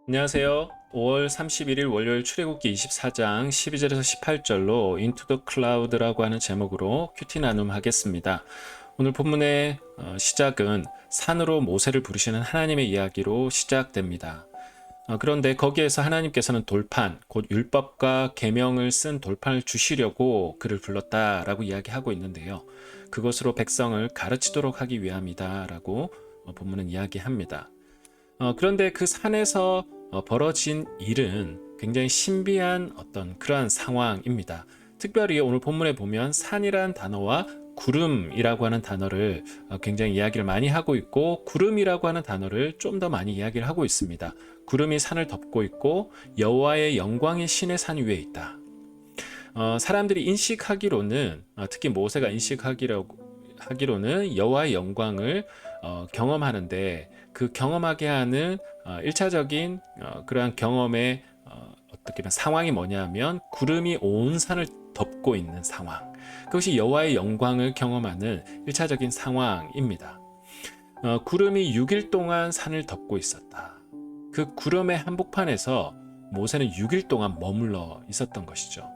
안녕하세요. 5월 31일 월요일 출애굽기 24장 12절에서 18절로 Into the Cloud라고 하는 제목으로 큐티 나눔하겠습니다. 오늘 본문의 시작은 산으로 모세를 부르시는 하나님의 이야기로 시작됩니다. 그런데 거기에서 하나님께서는 돌판, 곧 율법과 계명을 쓴 돌판을 주시려고 그를 불렀다라고 이야기하고 있는데요. 그것으로 백성을 가르치도록 하기 위함이다라고 본문은 이야기합니다. 그런데 그 산에서 벌어진 일은 굉장히 신비한 어떤 그러한 상황입니다. 특별히 오늘 본문에 보면 산이란 단어와 구름이라고 하는 단어를 굉장히 이야기를 많이 하고 있고, 구름이라고 하는 단어를 좀 더 많이 이야기를 하고 있습니다. 구름이 산을 덮고 있고 여호와의 영광이 신의 산 위에 있다. 사람들이 인식하기로는, 특히 모세가 인식하기로는 여호와의 영광을 경험하는데, 그 경험하게 하는 1차적인 그러한 경험의 어떻게 보면 상황이 뭐냐면 구름이 온 산을 덮고 있는 상황. 그것이 여호와의 영광을 경험하는 1차적인 상황입니다. 구름이 6일 동안 산을 덮고 있었다. 그 구름의 한복판에서 모세는 6일 동안 머물러 있었던 것이죠.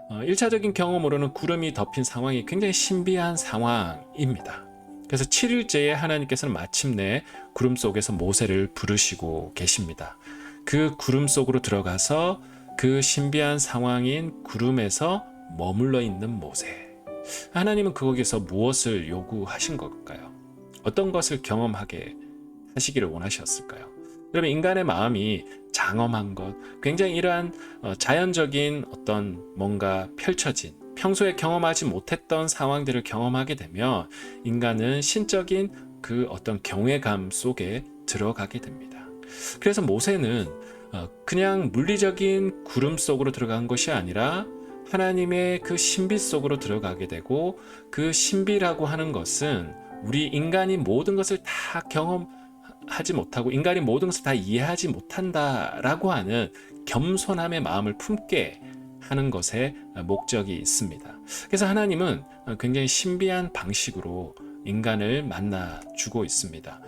1차적인 경험으로는 구름이 덮인 상황이 굉장히 신비한 상황입니다. 그래서 7일째에 하나님께서는 마침내 구름 속에서 모세를 부르시고 계십니다. 그 구름 속으로 들어가서 그 신비한 상황인 구름에서 머물러 있는 모세. 하나님은 거기서 무엇을 요구하신 걸까요? 어떤 것을 경험하게 하시기를 원하셨을까요? 그러면 인간의 마음이 장엄한 것, 굉장히 이러한 자연적인 어떤 뭔가 펼쳐진, 평소에 경험하지 못했던 상황들을 경험하게 되면 인간은 신적인 그 어떤 경외감 속에 들어가게 됩니다. 그래서 모세는 그냥 물리적인 구름 속으로 들어간 것이 아니라 하나님의 그 신비 속으로 들어가게 되고, 그 신비라고 하는 것은 우리 인간이 모든 것을 다 경험하지 못하고 인간이 모든 것을 다 이해하지 못한다라고 하는 겸손함의 마음을 품게 하는 것에 목적이 있습니다. 그래서 하나님은 굉장히 신비한 방식으로 인간을 만나 주고 있습니다.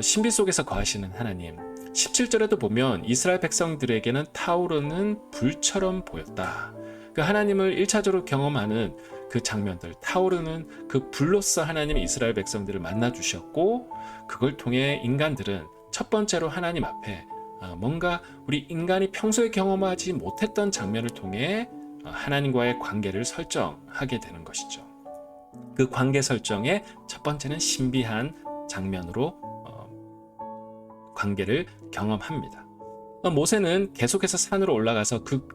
신비 속에서 거하시는 하나님. 17절에도 보면 이스라엘 백성들에게는 타오르는 불처럼 보였다. 그 하나님을 1차적으로 경험하는 그 장면들, 타오르는 그 불로서 하나님이 이스라엘 백성들을 만나 주셨고, 그걸 통해 인간들은 첫 번째로 하나님 앞에 뭔가 우리 인간이 평소에 경험하지 못했던 장면을 통해 하나님과의 관계를 설정하게 되는 것이죠. 그 관계 설정의 첫 번째는 신비한 장면으로 관계를 경험합니다. 모세는 계속해서 산으로 올라가서 그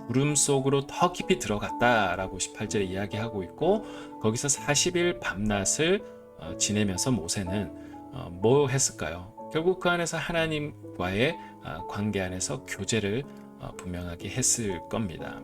구름 속으로 더 깊이 들어갔다라고 18절에 이야기하고 있고, 거기서 40일 밤낮을 지내면서 모세는 뭐 했을까요? 결국 그 안에서 하나님과의 관계 안에서 교제를 분명하게 했을 겁니다.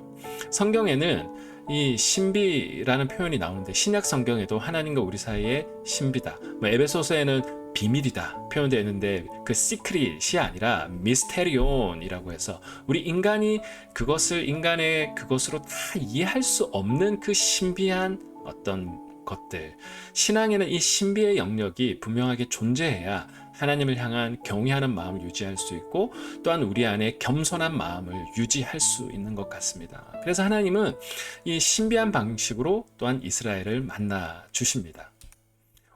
성경에는 이 신비라는 표현이 나오는데, 신약 성경에도 하나님과 우리 사이의 신비다, 에베소서에는 비밀이다 표현되어 있는데, 그 시크릿이 아니라 미스테리온이라고 해서 우리 인간이 그것을 인간의 그것으로 다 이해할 수 없는 그 신비한 어떤 것들, 신앙에는 이 신비의 영역이 분명하게 존재해야 하나님을 향한 경외하는 마음을 유지할 수 있고, 또한 우리 안에 겸손한 마음을 유지할 수 있는 것 같습니다. 그래서 하나님은 이 신비한 방식으로 또한 이스라엘을 만나 주십니다.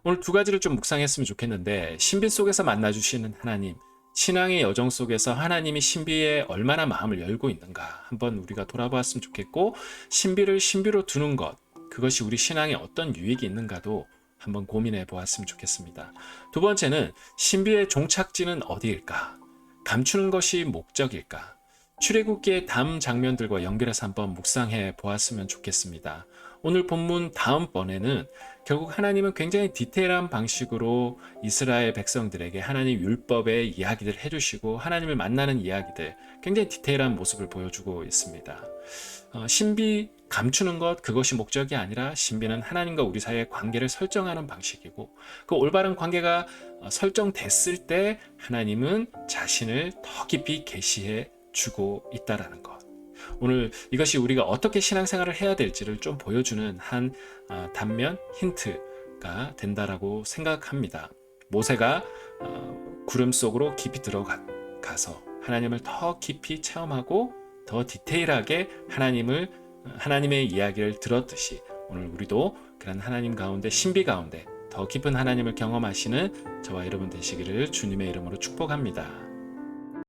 오늘 두 가지를 좀 묵상했으면 좋겠는데, 신비 속에서 만나 주시는 하나님, 신앙의 여정 속에서 하나님이 신비에 얼마나 마음을 열고 있는가 한번 우리가 돌아보았으면 좋겠고, 신비를 신비로 두는 것, 그것이 우리 신앙에 어떤 유익이 있는가도 한번 고민해 보았으면 좋겠습니다. 두 번째는 신비의 종착지는 어디일까? 감추는 것이 목적일까? 출애굽기의 다음 장면들과 연결해서 한번 묵상해 보았으면 좋겠습니다. 오늘 본문 다음번에는 결국 하나님은 굉장히 디테일한 방식으로 이스라엘 백성들에게 하나님 율법의 이야기를 해주시고, 하나님을 만나는 이야기들, 굉장히 디테일한 모습을 보여주고 있습니다. 신비 감추는 것, 그것이 목적이 아니라 신비는 하나님과 우리 사이의 관계를 설정하는 방식이고, 그 올바른 관계가 설정됐을 때 하나님은 자신을 더 깊이 계시해 주고 있다라는 것. 오늘 이것이 우리가 어떻게 신앙생활을 해야 될지를 좀 보여주는 한 단면, 힌트가 된다라고 생각합니다. 모세가 구름 속으로 깊이 들어갔고, 가서 하나님을 더 깊이 체험하고 더 디테일하게 하나님의 이야기를 들었듯이 오늘 우리도 그런 하나님 가운데, 신비 가운데 더 깊은 하나님을 경험하시는 저와 여러분 되시기를 주님의 이름으로 축복합니다.